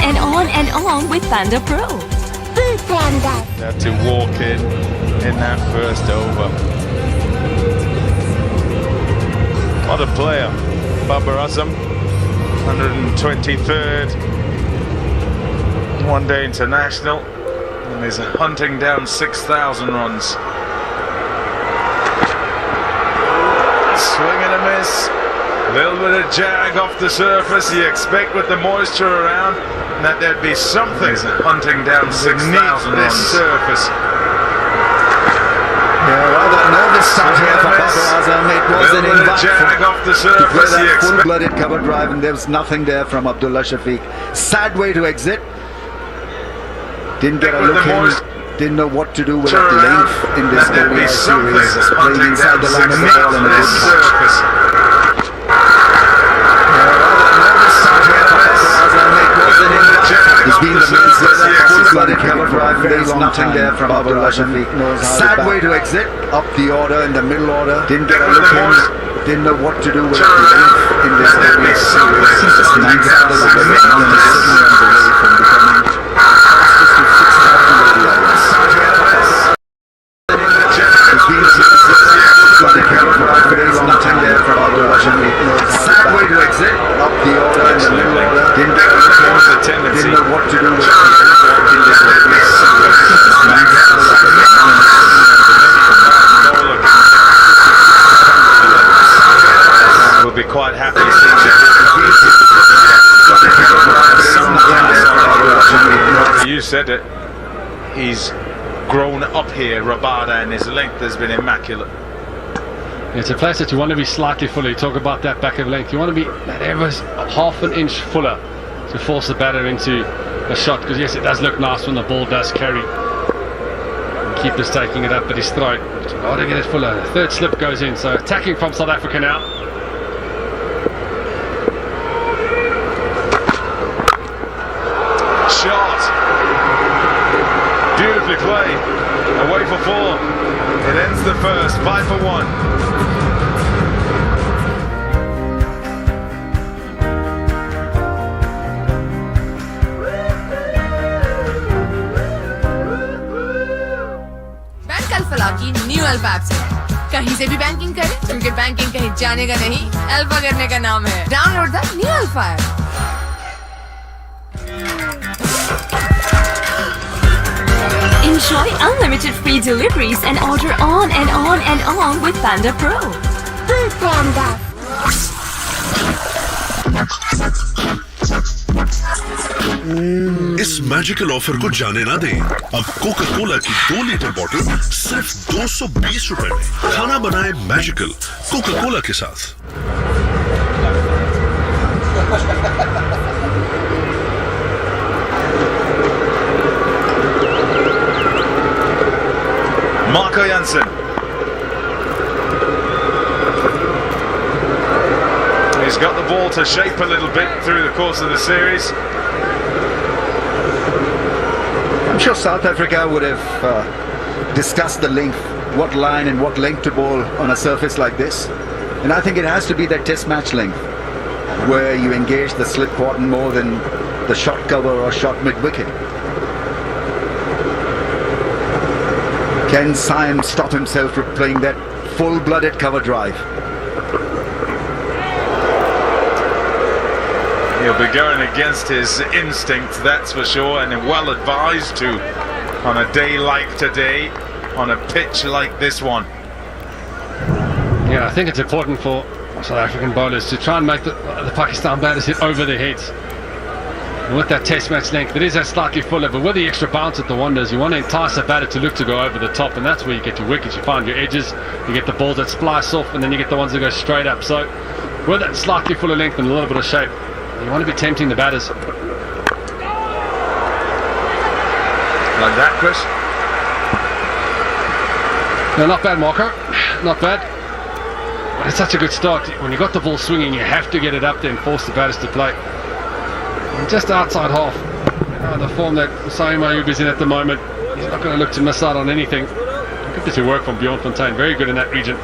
and on with Panda Pro. Food Panda. Had to walk in that first over. What a player. Babar Azam, 123rd one-day international, and is hunting down 6,000 runs. Swing and a miss. A little bit of jag off the surface. You expect with the moisture around that there'd be something hunting down 6,000 runs. Surface. Yeah, rather nervous start here for Babar Azam. It was an invite to play that full-blooded cover drive, and there was nothing there from Abdullah Shafiq. Sad way to exit. Didn't get a look in. Didn't know what to do with that length in this ODI series. Playing inside the line of the ball and a good surface. He's been the main player of full-blooded cover drive for a long time there from Abdullah Shafiq. Sad way to exit. Up the order in the middle order. Didn't get a look in. Didn't know what to do with that length in this ODI series. Just inside the line of the ball and a 7 runs away from becoming fastest to 6,000 ODI runs. He's been the full-blooded cover drive for a long time there from Abdullah Shafiq. Sad way to exit. Up the order in the middle order. Didn't get a look in. Didn't know what to do with that length in this ODI series. Just inside the line of the ball and a 7 runs away. We'll be quite happy seeing it. You said it. He's grown up here, Rabada, and his length has been immaculate. It's a place that you want to be slightly fuller. You talk about that back of length. You want to be ever half an inch fuller to force the batter into a shot. Because yes, it does look nice when the ball does carry. And keeper's taking it up at his throat. But you got to get it fuller. The third slip goes in. So attacking from South Africa now. Shot. Beautifully played. Away for 4. It ends the first. 5 for 1. Bank alpha की new alpha app से कहीं से भी banking करें क्योंकि banking कहीं जाने का नहीं अल्फा करने का नाम है download the new alpha app Enjoy unlimited free deliveries and order on and on with Panda Pro. Food Panda. इस मैजिकल ऑफर को जाने ना दें। अब कोका कोला की 2 लीटर बोतल सिर्फ 220 रुपए में। खाना बनाए मैजिकल कोका कोला के साथ। Marco Jansen. He's got the ball to shape a little bit through the course of the series. I'm sure South Africa would have discussed the length, what line and what length to bowl on a surface like this. And I think it has to be that test match length where you engage the slip cordon more than the shot cover or shot mid-wicket. Can Syme stop himself from playing that full-blooded cover drive? He'll be going against his instinct, that's for sure, and well advised to on a day like today, on a pitch like this one. Yeah, I think it's important for South African bowlers to try and make the Pakistan batters hit over their heads. And with that test match length, it is that slightly fuller, but with the extra bounce at the Wanderers, you want to entice a batter to look to go over the top, and that's where you get your wickets. You find your edges, you get the balls that splice off, and then you get the ones that go straight up. So with that slightly fuller length and a little bit of shape, you want to be tempting the batters. Like that, Chris? No, not bad, Marco. Not bad. But it's such a good start. When you got the ball swinging, you have to get it up there and force the batters to play. And just outside half, the form that Saeem Ayub is in at the moment, he's not going to look to miss out on anything. Good bit of work from Bjorn Fontaine. Very good in that region.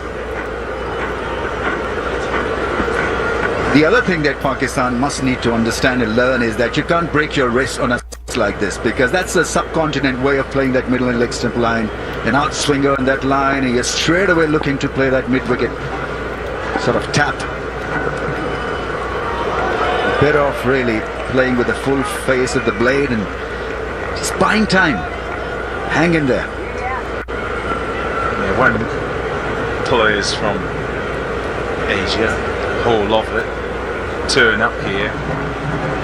The other thing that Pakistan must need to understand and learn is that you can't break your wrist on a like this, because that's a subcontinent way of playing that middle and leg stump line. An outswinger on that line, and you're straight away looking to play that mid-wicket sort of tap. Better off really playing with the full face of the blade and just buying time. Hang in there. Yeah, when players from Asia, whole of it, turn up here,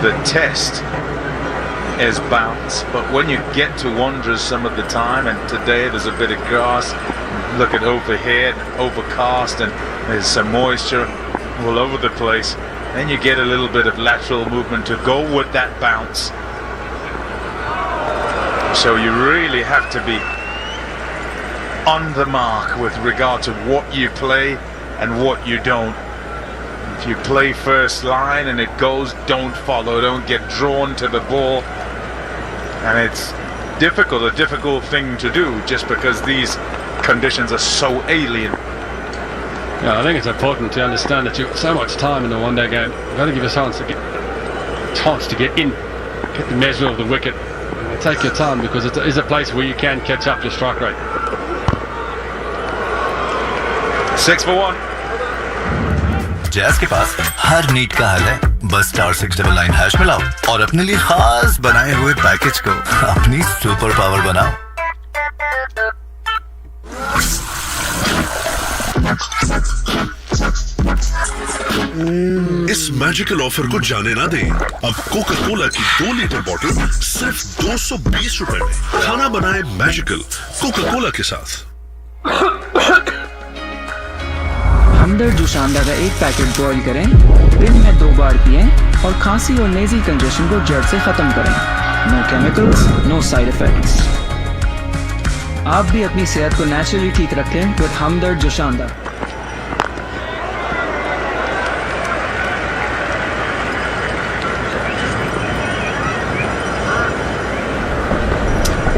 the test is bounce, but when you get to Wanderers some of the time, and today there's a bit of grass, look at overhead, overcast, and there's some moisture all over the place, then you get a little bit of lateral movement to go with that bounce. So you really have to be on the mark with regard to what you play and what you don't. If you play first line and it goes, don't follow, don't get drawn to the ball. And it's a difficult thing to do, just because these conditions are so alien. Yeah, I think it's important to understand that you've got so much time in a one-day game. You've got to give a chance to get in, get the measure of the wicket, and take your time, because it is a place where you can catch up your strike rate. 6 for 1. Jazz के पास हर need का हल है, बस *699# मिलाओ और अपने लिए खास बनाए हुए पैकेज को अपनी सुपर पावर बनाओ. इस मैजिकल ऑफर को जाने ना दें. अब कोका कोला की 2 लीटर बोतल सिर्फ 220 रुपए में. खाना बनाए मैजिकल कोका कोला के साथ. हमदर्द जुशांदा का एक पैकेट बॉईल करें, दिन में 2 बार पिएं और खांसी और नेज़ी कंजेशन को जड़ से ख़त्म करें. No chemicals, no side effects. आप भी अपनी सेहत को नेचुरली ठीक रखें with Hamdard Joshanda.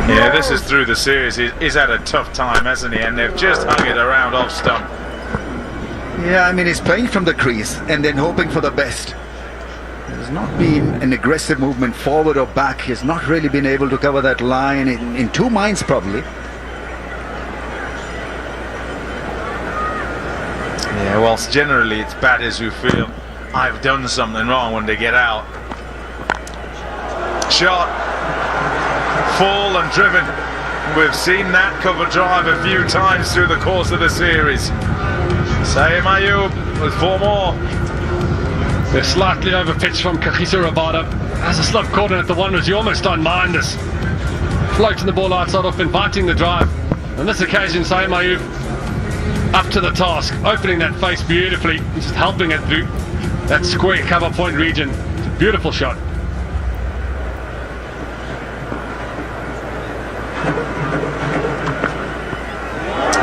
Yeah, this is through the series. He's had a tough time, hasn't he? And they've just hung it around off stump. Yeah, I mean, he's playing from the crease and then hoping for the best. There's not been an aggressive movement forward or back. He's not really been able to cover that line in 2 minds probably. Yeah, whilst generally it's batters who feel I've done something wrong when they get out. Shot, full and driven. We've seen that cover drive a few times through the course of the series. Saeem Ayub with 4 more. They're slightly over pitch from Kagiso Rabada. As a slip caught in at the Wanderers, you almost don't mind this. Floating the ball outside off, inviting the drive. On this occasion, Saeem Ayub up to the task, opening that face beautifully, and just helping it through that square cover point region. It's a beautiful shot.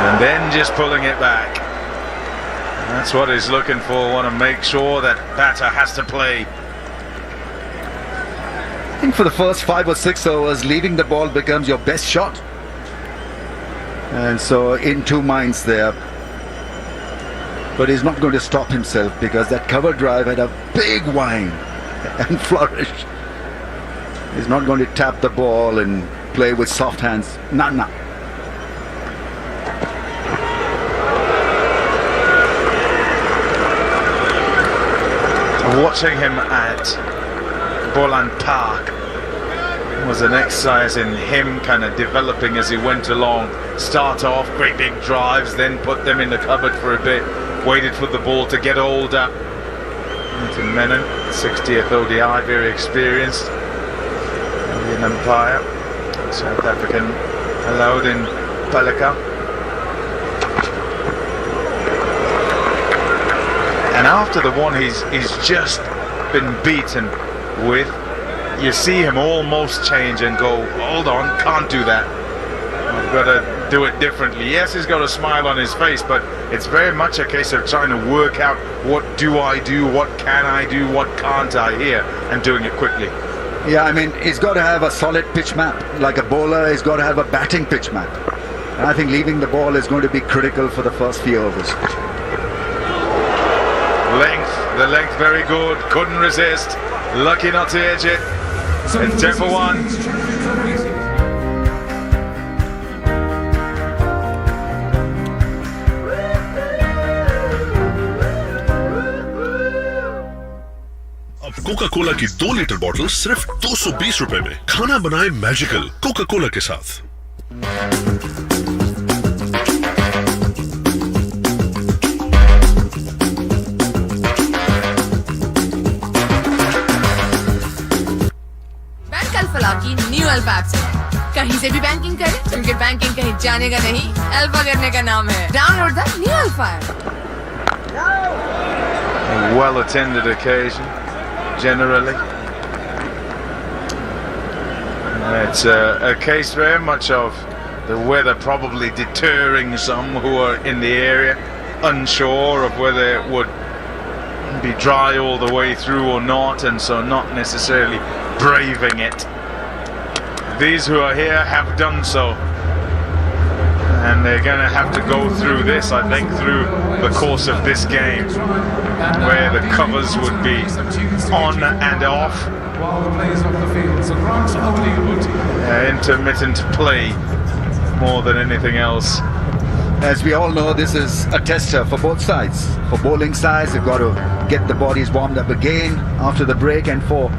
And then just pulling it back. That's what he's looking for. Want to make sure that batter has to play. I think for the first 5 or 6 overs, leaving the ball becomes your best shot. And so in 2 minds there. But he's not going to stop himself, because that cover drive had a big wind and flourish. He's not going to tap the ball and play with soft hands. Nah. Watching him at Boland Park was an exercise in him kind of developing as he went along. Start off, great big drives, then put them in the cupboard for a bit, waited for the ball to get older. Into Menon, 60th ODI, very experienced. Indian umpire, South African allowed in Palika. And after the one he's just been beaten with, you see him almost change and go, hold on, can't do that. I've got to do it differently. Yes, he's got a smile on his face, but it's very much a case of trying to work out, what do I do, what can I do, what can't I here, and doing it quickly. Yeah, I mean, he's got to have a solid pitch map. Like a bowler, he's got to have a batting pitch map. And I think leaving the ball is going to be critical for the first few overs. The length very good. Couldn't resist. Lucky not to edge it. It's 10 for 1. अब Coca Cola की 2 litre bottle सिर्फ 220 रुपए में। खाना बनाए magical Coca Cola के साथ। Bank alpha की न्यू अल्फा ऐप से कहीं से भी बैंकिंग करें, क्योंकि बैंकिंग कहीं जाने का नहीं, अल्फा करने का नाम है। Download the new alpha app. A well-attended occasion, generally. It's a case very much of the weather probably deterring some who are in the area, unsure of whether it would be dry all the way through or not, and so not necessarily braving it. These who are here have done so, and they're going to have to go through this, I think, through the course of this game, where the covers would be on and off. Intermittent play more than anything else. As we all know, this is a tester for both sides. For bowling sides, they've got to get the bodies warmed up again after the break, and for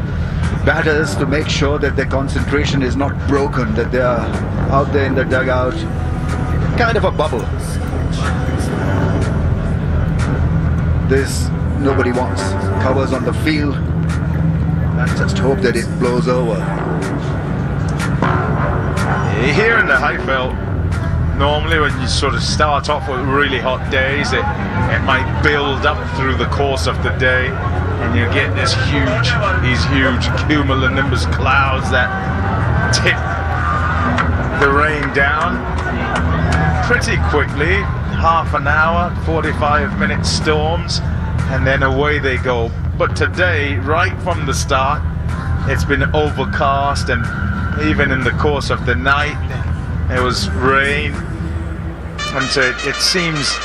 batters to make sure that their concentration is not broken, that they are out there in the dugout, kind of a bubble. This nobody wants. Covers on the field. Let's just hope that it blows over. Here in the Highveld, normally when you sort of start off with really hot days, it might build up through the course of the day, and you get these huge cumulonimbus clouds that tip the rain down pretty quickly. Half an hour, 45-minute storms, and then away they go. But today, right from the start, it's been overcast, and even in the course of the night, it was rain, and so it seems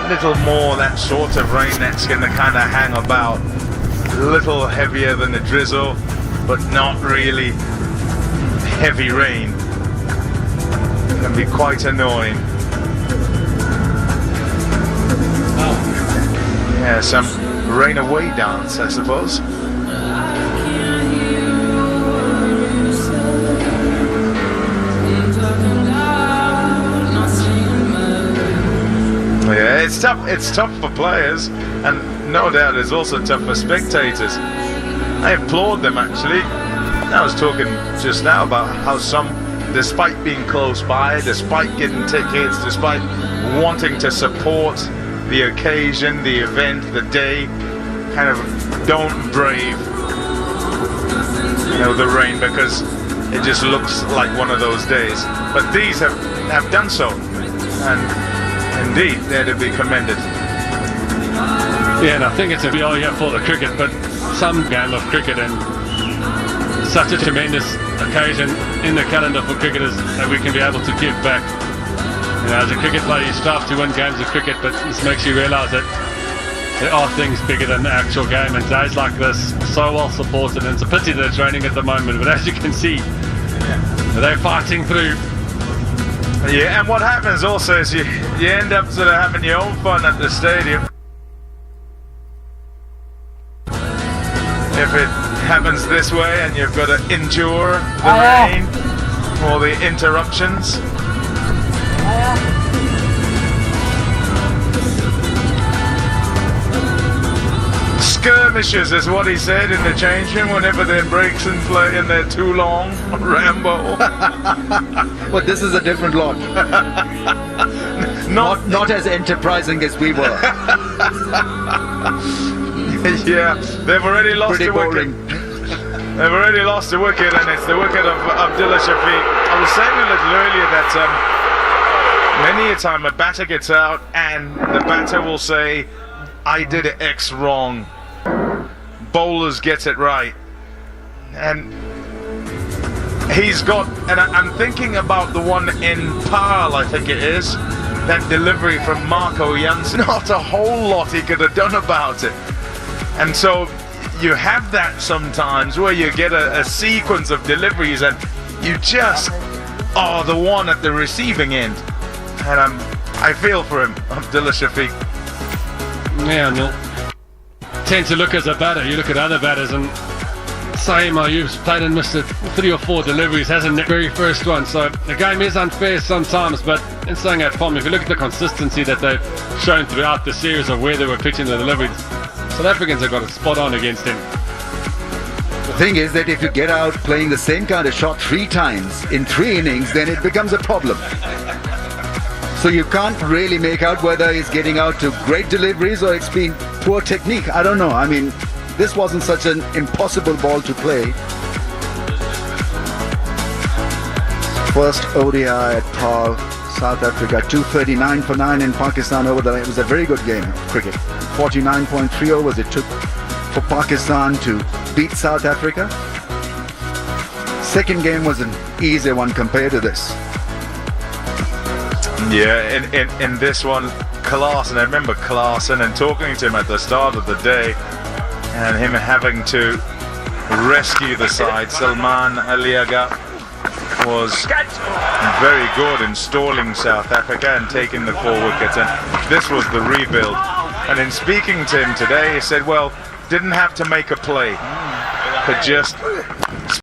a little more that sort of rain that's going to kind of hang about. A little heavier than a drizzle, but not really heavy rain. It can be quite annoying. Yeah, some rain away dance, I suppose. Yeah, it's tough. It's tough for players, and no doubt it's also tough for spectators. I applaud them, actually. I was talking just now about how some, despite being close by, despite getting tickets, despite wanting to support the occasion, the event, the day, kind of don't brave, the rain, because it just looks like one of those days. But these have done so, and indeed they're to be commended. Yeah, and I think it's a big year for the cricket, but some game of cricket, and such a tremendous occasion in the calendar for cricketers that we can be able to give back. As a cricket player, you strive to win games of cricket, but this makes you realise that there are things bigger than the actual game, and days like this, so well supported, and it's a pity that it's raining at the moment, but as you can see, they're fighting through. Yeah, and what happens also is you end up sort of having your own fun at the stadium. If it happens this way and you've got to endure the rain or the interruptions. Skirmishes is what he said in the change room whenever there breaks in play and they're too long. Rambo. But this is a different lot. Not as enterprising as we were. Yeah, they've already lost Pretty a wicket. boring. They've already lost a wicket, and it's the wicket of Abdullah Shafiq. I was saying a little earlier that many a time a batter gets out and the batter will say, I did X wrong. Bowlers get it right. And he's got, and I'm thinking about the one in Pearl, I think it is, that delivery from Marco Jansen. Not a whole lot he could have done about it. And so you have that sometimes where you get a sequence of deliveries and you just are the one at the receiving end. And I feel for him, Abdullah Shafiq. Yeah, and you'll tend to look as a batter. You look at other batters and Saeem Ayub's played and missed 3 or 4 deliveries, hasn't the very first one. So the game is unfair sometimes, but in saying that, Tom, if you look at the consistency that they've shown throughout the series of where they were pitching the deliveries, South Africans have got it spot on against him. The thing is that if you get out playing the same kind of shot 3 times in 3 innings, then it becomes a problem. So you can't really make out whether he's getting out to great deliveries or it's been poor technique. I don't know. I mean, this wasn't such an impossible ball to play. First ODI at PAL, South Africa, 239 for 9 in Pakistan over the line. It was a very good game of cricket. 49.3 overs it took for Pakistan to beat South Africa. Second game was an easy one compared to this. Yeah, in this one, Klaasen, I remember Klaasen and talking to him at the start of the day and him having to rescue the side. Salman Aliaga was very good in stalling South Africa and taking the 4 wickets, and this was the rebuild. And in speaking to him today, he said, well, didn't have to make a play, but just